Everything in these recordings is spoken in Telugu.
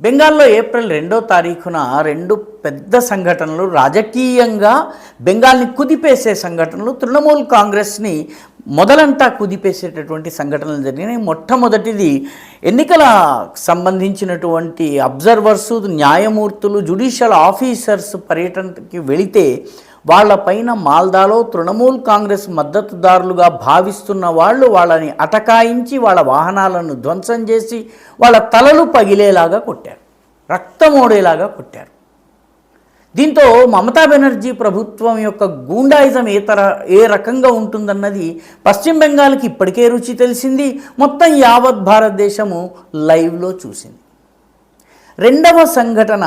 బెంగాల్లో ఏప్రిల్ 2వ తారీఖున రెండు పెద్ద సంఘటనలు, రాజకీయంగా బెంగాల్ని కుదిపేసే సంఘటనలు, తృణమూల్ కాంగ్రెస్ని మొదలంతా కుదిపేసేటటువంటి సంఘటనలు జరిగినాయి. మొట్టమొదటిది ఎన్నికల సంబంధించినటువంటి అబ్జర్వర్సు, న్యాయమూర్తులు, జ్యుడిషియల్ ఆఫీసర్స్ పర్యటనకి వెళితే వాళ్ళపైన మాల్దాలో తృణమూల్ కాంగ్రెస్ మద్దతుదారులుగా భావిస్తున్న వాళ్ళు వాళ్ళని అటకాయించి వాళ్ళ వాహనాలను ధ్వంసం చేసి వాళ్ళ తలలు పగిలేలాగా కొట్టారు, రక్తమోడేలాగా కొట్టారు. దీంతో మమతా బెనర్జీ ప్రభుత్వం యొక్క గూండాయిజం ఏ రకంగా ఉంటుందన్నది పశ్చిమ బెంగాల్కి ఇప్పటికే రుచి తెలిసింది. మొత్తం యావత్ భారతదేశము లైవ్లో చూసింది. రెండవ సంఘటన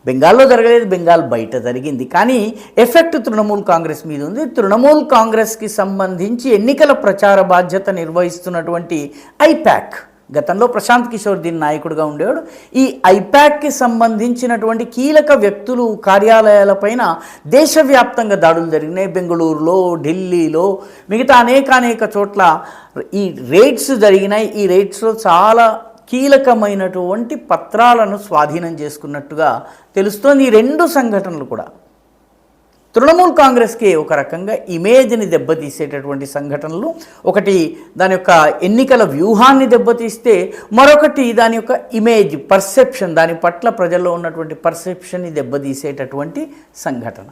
బెంగాల్లో జరగలేదు, బెంగాల్ బయట జరిగింది. కానీ ఎఫెక్ట్ తృణమూల్ కాంగ్రెస్ మీద ఉంది. తృణమూల్ కాంగ్రెస్కి సంబంధించి ఎన్నికల ప్రచార బాధ్యత నిర్వహిస్తున్నటువంటి ఐపాక్, గతంలో ప్రశాంత్ కిషోర్ దీని నాయకుడిగా ఉండేవాడు. ఈ ఐపాక్కి సంబంధించినటువంటి కీలక వ్యక్తులు కార్యాలయాలపైన దేశవ్యాప్తంగా దాడులు జరిగినాయి. బెంగళూరులో, ఢిల్లీలో, మిగతా అనేక చోట్ల ఈ రైడ్స్ జరిగినాయి. ఈ రైడ్స్లో చాలా కీలకమైనటువంటి పత్రాలను స్వాధీనం చేసుకున్నట్టుగా తెలుస్తోంది. ఈ రెండు సంఘటనలు కూడా తృణమూల్ కాంగ్రెస్కి ఒక రకంగా ఇమేజ్ని దెబ్బతీసేటటువంటి సంఘటనలు. ఒకటి దాని యొక్క ఎన్నికల వ్యూహాన్ని దెబ్బతీస్తే, మరొకటి దాని యొక్క ఇమేజ్, పర్సెప్షన్, దాని పట్ల ప్రజల్లో ఉన్నటువంటి పర్సెప్షన్ని దెబ్బతీసేటటువంటి సంఘటన.